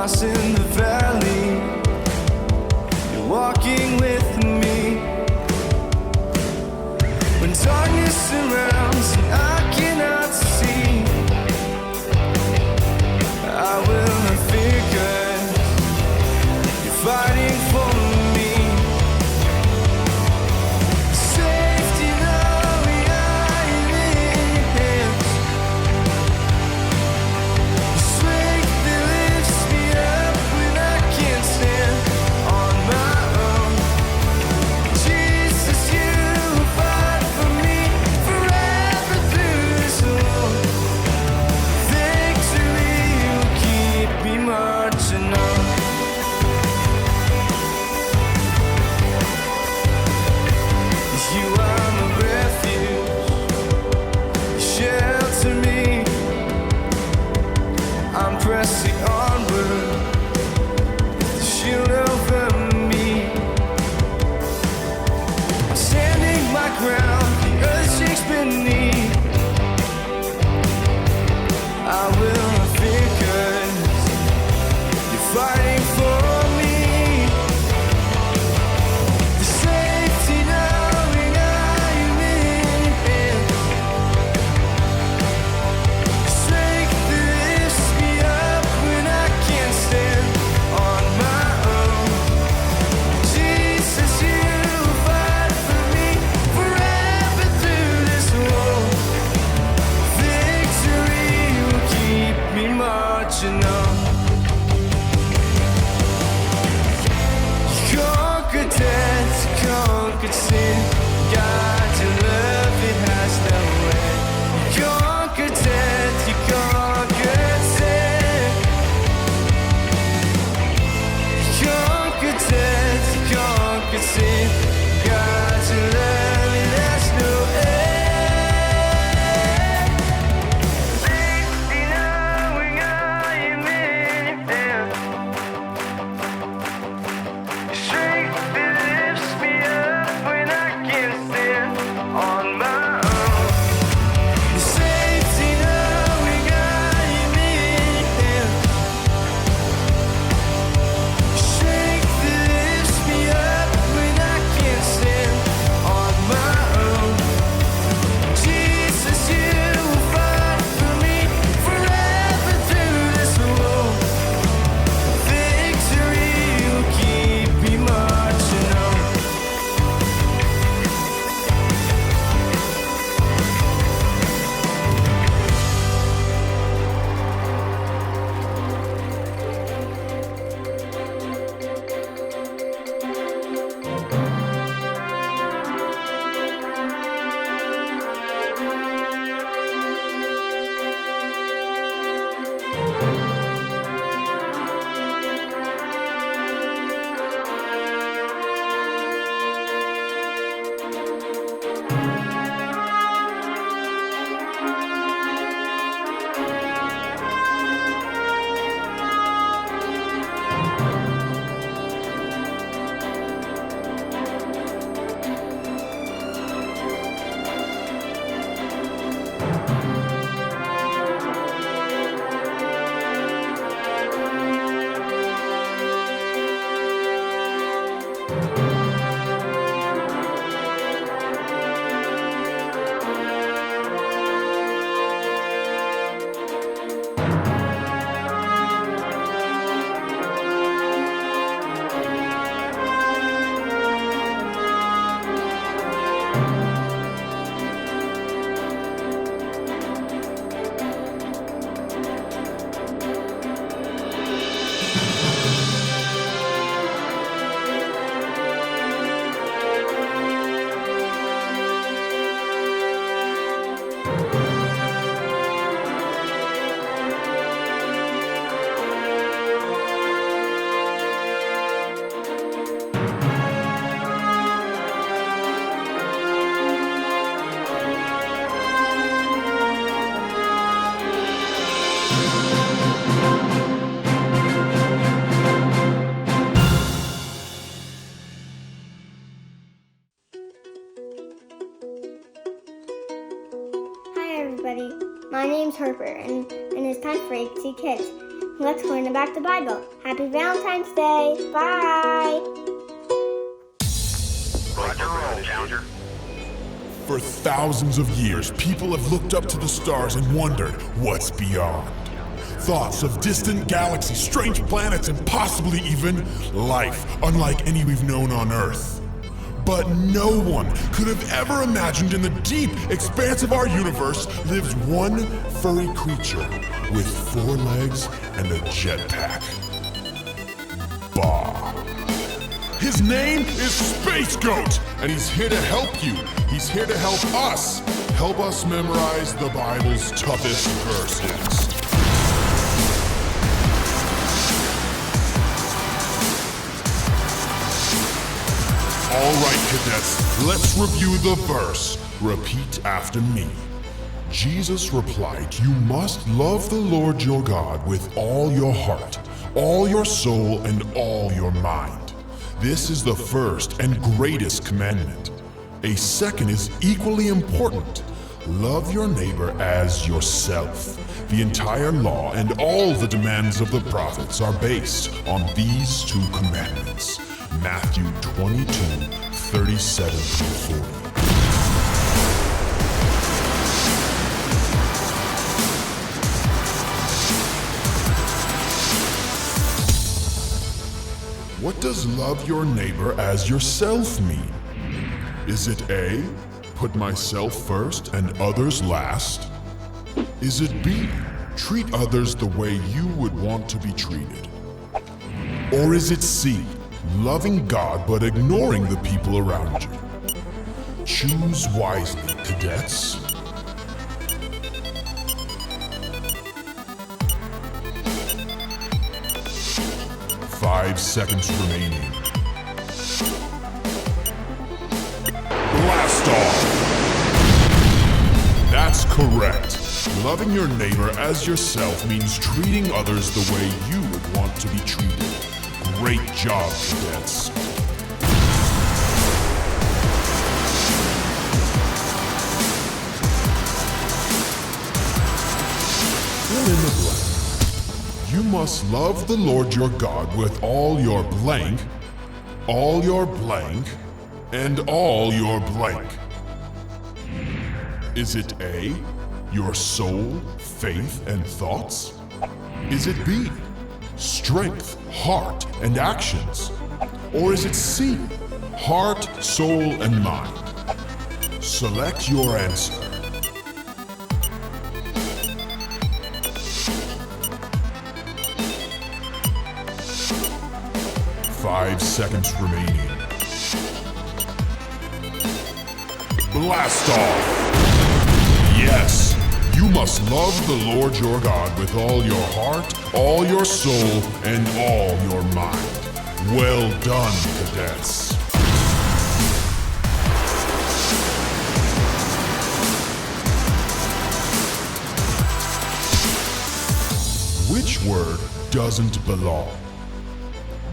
crossing the valley, you're walking with me. When darkness surrounds and I cannot see, I will not fear 'cause you're fighting for me. Safety knowing I am in your hands. Your strength that lifts me up when I can't stand on my own. Jesus, you fight for me forever through this war. Victory will keep me marching on. You are my refuge, you shelter me. I'm pressing onward, the shield over me. I'm standing my ground, the earth shakes beneath. I will not fear 'cause you're fighting for me. The safety knowing I am in your hands. Strength that lifts me up when I can't stand on my own. Jesus, you fight for me forever through this war. Victory will keep me marching on. You conquered death, you conquered sin. God, your love, it has no end. You conquered death, you conquered sin. You conquered death, you conquered sin. God, your love, it has no end. Safety knowing I am in your hands. Strength that lifts me up when I can't stand on my own. Safety knowing I am in your hands. Strength that lifts me up when I can't stand on my own. Jesus, you will fight for me forever through this war. Victory will keep me marching on. everybody. My name's Harper, and it's time for HCKids. Let's learn about the Bible. Happy Valentine's Day. Bye. For thousands of years, people have looked up to the stars and wondered what's beyond. Thoughts of distant galaxies, strange planets, and possibly even life unlike any we've known on Earth. But no one could have ever imagined in the deep expanse of our universe lives one furry creature with 4 legs and a jetpack. Bah. His name is Space Goat, and he's here to help you. He's here to help us. Help us memorize the Bible's toughest verses. All right, cadets, let's review the verse. Repeat after me. Jesus replied, "You must love the Lord your God with all your heart, all your soul, and all your mind. This is the first and greatest commandment. A second is equally important. Love your neighbor as yourself. The entire law and all the demands of the prophets are based on these 2 commandments." Matthew 22:37-40. What does love your neighbor as yourself mean? Is it A, put myself first and others last? Is it B, treat others the way you would want to be treated? Or is it C, loving God but ignoring the people around you? Choose wisely, cadets. Five seconds remaining. Blast off! That's correct. Loving your neighbor as yourself means treating others the way you would want to be treated. Great job, cadets. Fill in the blank. You must love the Lord your God with all your blank, and all your blank. Is it A, your soul, faith, and thoughts? Is it B, strength, heart, and actions? Or is it C, heart, soul, and mind? Select your answer. Five seconds remaining. Blast off! Yes, you must love the Lord your God with all your heart, all your soul, and all your mind. Well done, cadets. Which word doesn't belong?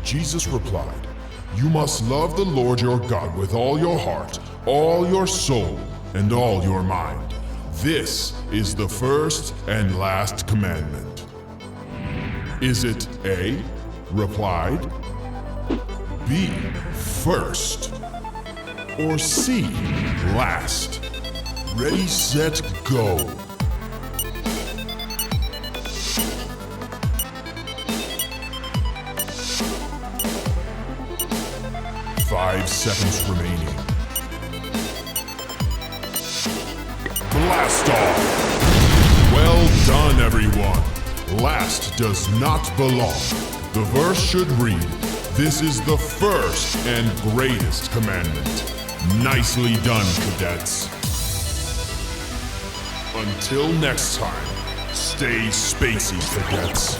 Jesus replied, "You must love the Lord your God with all your heart, all your soul, and all your mind. This is the first and last commandment." Is it A, replied, B, first, or C, last? Ready, set, go. Five seconds remaining. Blast off! Well done, everyone. Last does not belong. The verse should read, "This is the first and greatest commandment." Nicely done, cadets. Until next time, stay spacey, cadets.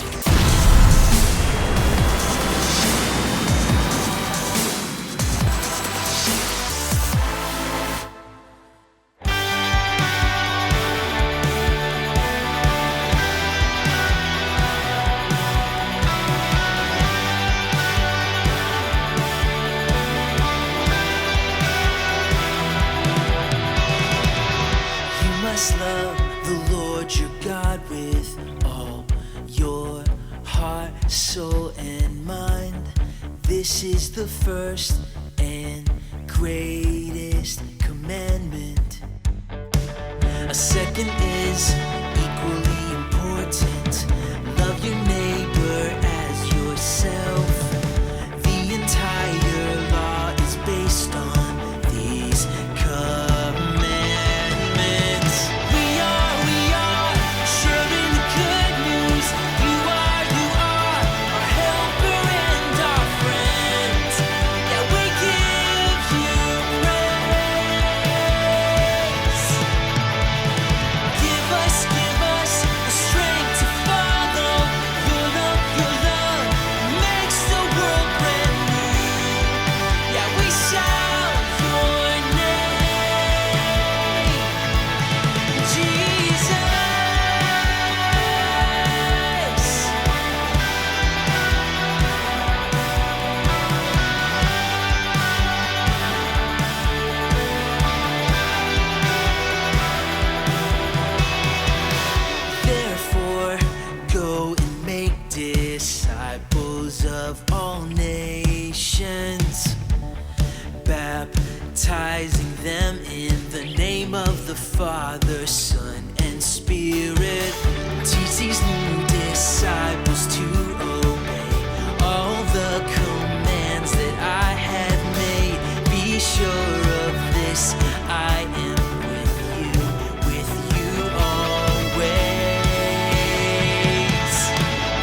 Love the Lord your God with all your heart. heart, soul, and mind. This is the first and greatest commandment. A second is equally important. Love your neighbor as yourself. The entire law is based on these commandments. We are sharing the good news. You are our helper and our friend. Yeah, we give you praise. Give us the strength to follow your love makes the world brand new. Yeah, we shout your name, Jesus. Therefore, go and make disciples of all nations, baptizing them in the name of the Father, Son, and Spirit. Teach these new disciples to obey all the commands that I have made. Be sure of this, I am with you always.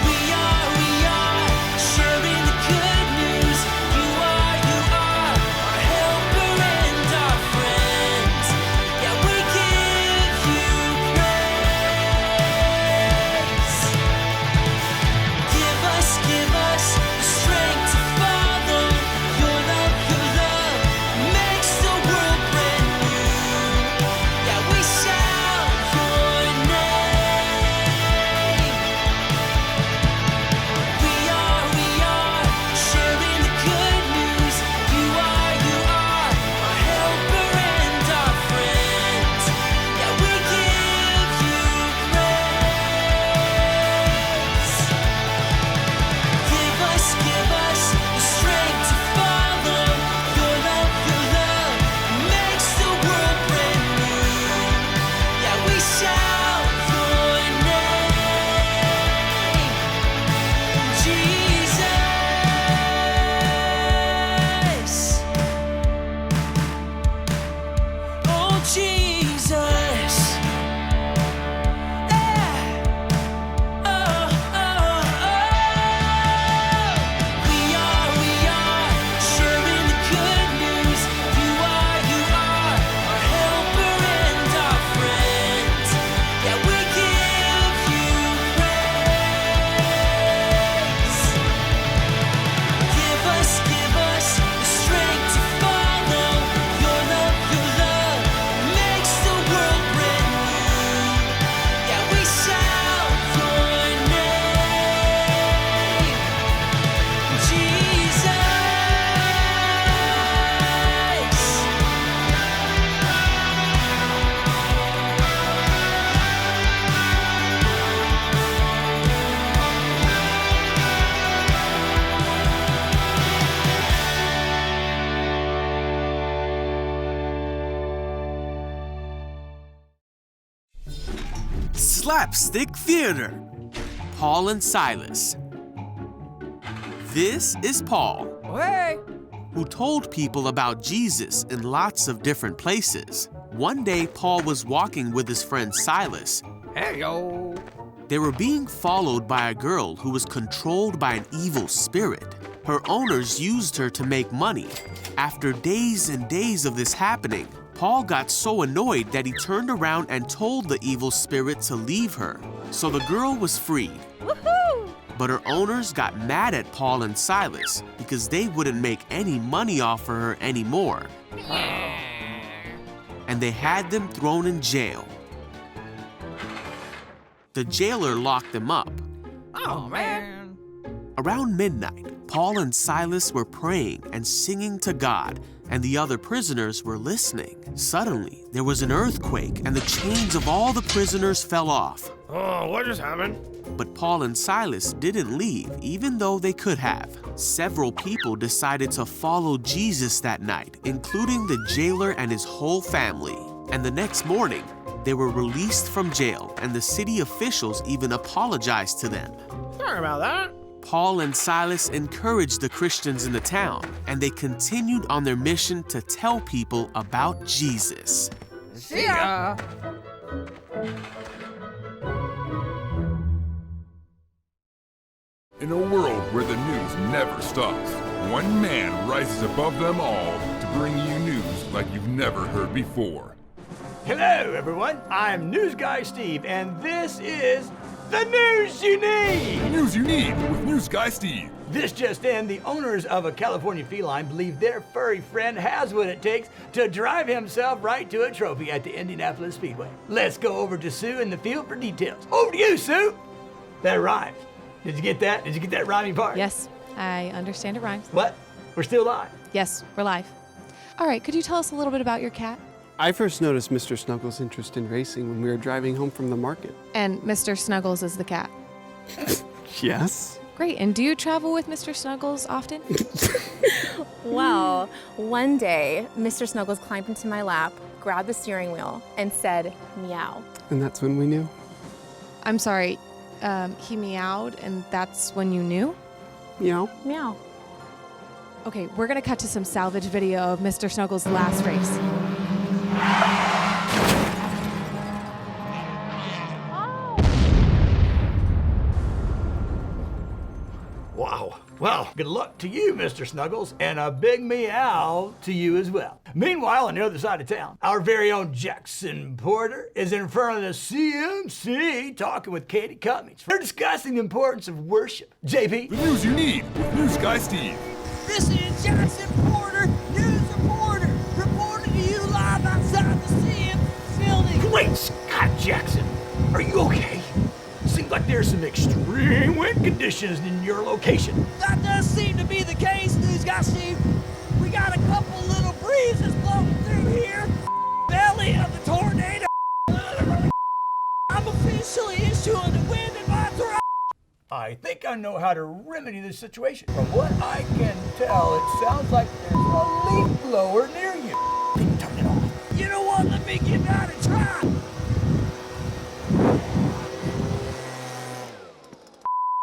We are sharing the good news. You are our helper and our friend. Yeah, we give you praise. Give us the strength to follow your love makes the world brand new. Yeah, we shout your name. We are sharing the good news. You are our helper and our friend. Yeah, we give you praise. Give us the strength to follow your love makes the world brand new. Yeah, we shout your name, Jesus. Oh, Jesus. Yeah. Oh. We are sharing the good news. You are our helper and our friend. Yeah, we give you praise. Give us the strength to follow your love makes the world brand new. Yeah, we shout your name, Jesus. Slapstick Theater. Paul and Silas. This is Paul, who told people about Jesus in lots of different places. One day, Paul was walking with his friend Silas. Heyo. They were being followed by a girl who was controlled by an evil spirit. Her owners used her to make money. After days and days of this happening, Paul got so annoyed that he turned around and told the evil spirit to leave her. So the girl was freed. Woohoo! But her owners got mad at Paul and Silas because they wouldn't make any money off of her anymore. And they had them thrown in jail. The jailer locked them up. Oh, man. Around midnight, Paul and Silas were praying and singing to God, and the other prisoners were listening. Suddenly, there was an earthquake, and the chains of all the prisoners fell off. Oh, what just happened? But Paul and Silas didn't leave, even though they could have. Several people decided to follow Jesus that night, including the jailer and his whole family. And the next morning, they were released from jail, and the city officials even apologized to them. Sorry about that. Paul and Silas encouraged the Christians in the town, and they continued on their mission to tell people about Jesus. See ya. In a world where the news never stops, one man rises above them all to bring you news like you've never heard before. Hello, everyone. I'm News Guy Steve, and this is the news you need. The news you need with News Guy Steve. This just in, the owners of a California feline believe their furry friend has what it takes to drive himself right to a trophy at the Indianapolis Speedway. Let's go over to Sue in the field for details. Over to you, Sue. That rhymes. Did you get that? Did you get that rhyming part? Yes, I understand it rhymes. What? We're still live. Yes, we're live. All right, could you tell us a little bit about your cat? I first noticed Mr. Snuggles' interest in racing when we were driving home from the market. And Mr. Snuggles is the cat. Yes? Great, and do you travel with Mr. Snuggles often? Well, one day, Mr. Snuggles climbed into my lap, grabbed the steering wheel, and said, meow. And that's when we knew. I'm sorry, he meowed, and that's when you knew? Meow. Meow. Okay, we're gonna cut to some salvage video of Mr. Snuggles' last race. Wow. Well, good luck to you, Mr. Snuggles, and a big meow to you as well. Meanwhile, on the other side of town, our very own Jackson Porter is in front of the CMC talking with Katie Cummings. They're discussing the importance of worship. JP? The news you need with News Guy Steve. This is Jackson Porter, news reporter, reporting to you live outside the CM building. Great Scott, Jackson. Are you okay? Seems like there's some extreme wind conditions in your location. That does seem to be the case, news guy Steve. We got a couple little breezes blowing through here. Belly of the tornado. I'm officially issuing the wind advisory. I think I know how to remedy this situation. From what I can tell, it sounds like there's a leaf blower near you. Then turn it off. You know what? Let me give that a try.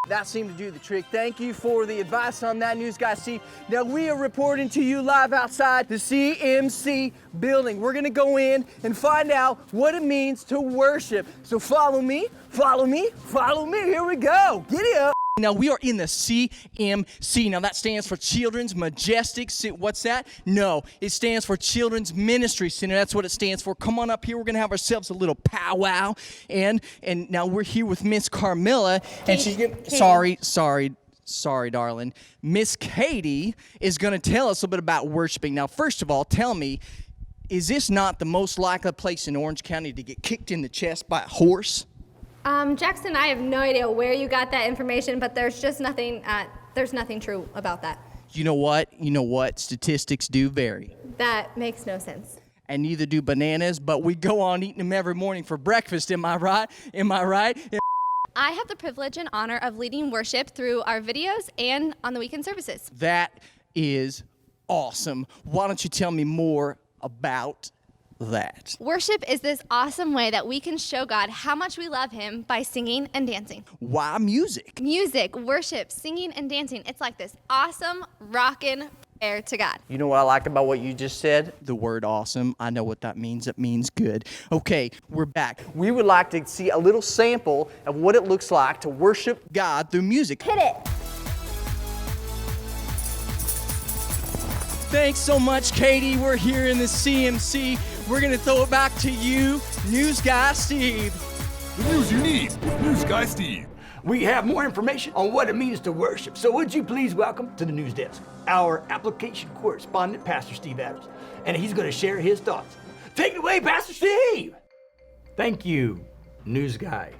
That seemed to do the trick. Thank you for the advice on that, news guy Steve. Now we are reporting to you live outside the CMC building. We're gonna go in and find out what it means to worship. So follow me, follow me, follow me. Here we go. Giddy up. Now we are in the CMC. Now that stands for Children's Majestic. What's that? No, it stands for Children's Ministry Center. That's what it stands for. Come on up here. We're gonna have ourselves a little powwow. And now we're here with Miss Carmilla, and she's gonna. Sorry, darling. Miss Katie is gonna tell us a bit about worshiping. Now, first of all, tell me, is this not the most likely place in Orange County to get kicked in the chest by a horse? Jackson, I have no idea where you got that information, but there's nothing true about that. You know what? Statistics do vary. That makes no sense. And neither do bananas, but we go on eating them every morning for breakfast, am I right? I have the privilege and honor of leading worship through our videos and on the weekend services. That is awesome. Why don't you tell me more about that? Worship is this awesome way that we can show God how much we love Him by singing and dancing. Why music? Music, worship, singing, and dancing. It's like this awesome, rockin' prayer to God. You know what I like about what you just said? The word awesome. I know what that means. It means good. Okay, we're back. We would like to see a little sample of what it looks like to worship God through music. Hit it. Thanks so much, Katie. We're here in the CMC. We're going to throw it back to you, News Guy Steve. The news you need with News Guy Steve. We have more information on what it means to worship. So would you please welcome to the news desk our application correspondent, Pastor Steve Adams. And he's going to share his thoughts. Take it away, Pastor Steve. Thank you, News Guy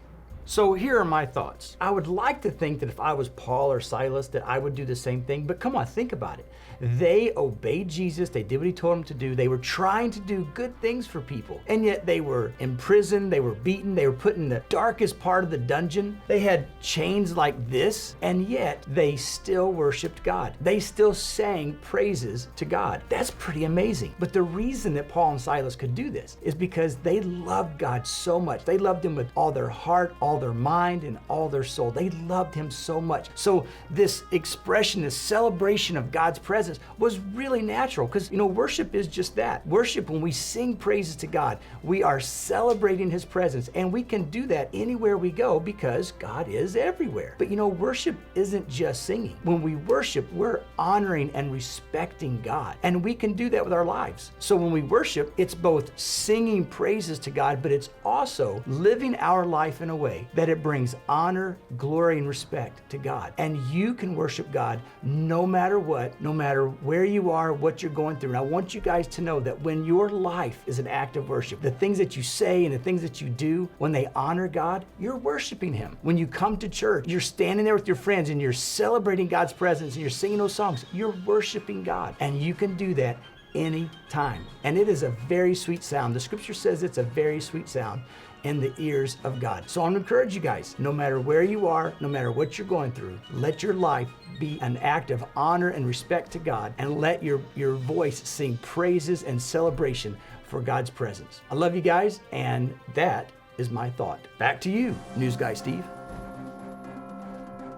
So here are my thoughts. I would like to think that if I was Paul or Silas that I would do the same thing, but come on, think about it. They obeyed Jesus, they did what he told them to do, they were trying to do good things for people, and yet they were imprisoned, they were beaten, they were put in the darkest part of the dungeon, they had chains like this, and yet they still worshiped God. They still sang praises to God. That's pretty amazing. But the reason that Paul and Silas could do this is because they loved God so much. They loved him with all their heart, all their mind, and all their soul. They loved him so much. So this expression, this celebration of God's presence was really natural because, worship is just that. Worship, when we sing praises to God, we are celebrating his presence, and we can do that anywhere we go because God is everywhere. But worship isn't just singing. When we worship, we're honoring and respecting God, and we can do that with our lives. So when we worship, it's both singing praises to God, but it's also living our life in a way that it brings honor, glory, and respect to God. And you can worship God no matter what, no matter where you are, what you're going through. And I want you guys to know that when your life is an act of worship, the things that you say and the things that you do, when they honor God, you're worshiping him. When you come to church, you're standing there with your friends and you're celebrating God's presence and you're singing those songs, you're worshiping God. And you can do that anytime. And it is a very sweet sound. The scripture says it's a very sweet sound in the ears of God. So I'm gonna encourage you guys, no matter where you are, no matter what you're going through, let your life be an act of honor and respect to God, and let your voice sing praises and celebration for God's presence. I love you guys, and that is my thought. Back to you, News Guy Steve.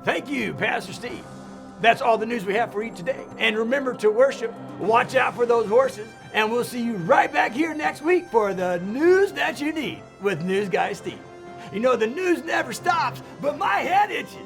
Thank you, Pastor Steve. That's all the news we have for you today. And remember to worship, watch out for those horses, and we'll see you right back here next week for the news that you need with News Guy Steve. The news never stops, but my head itches.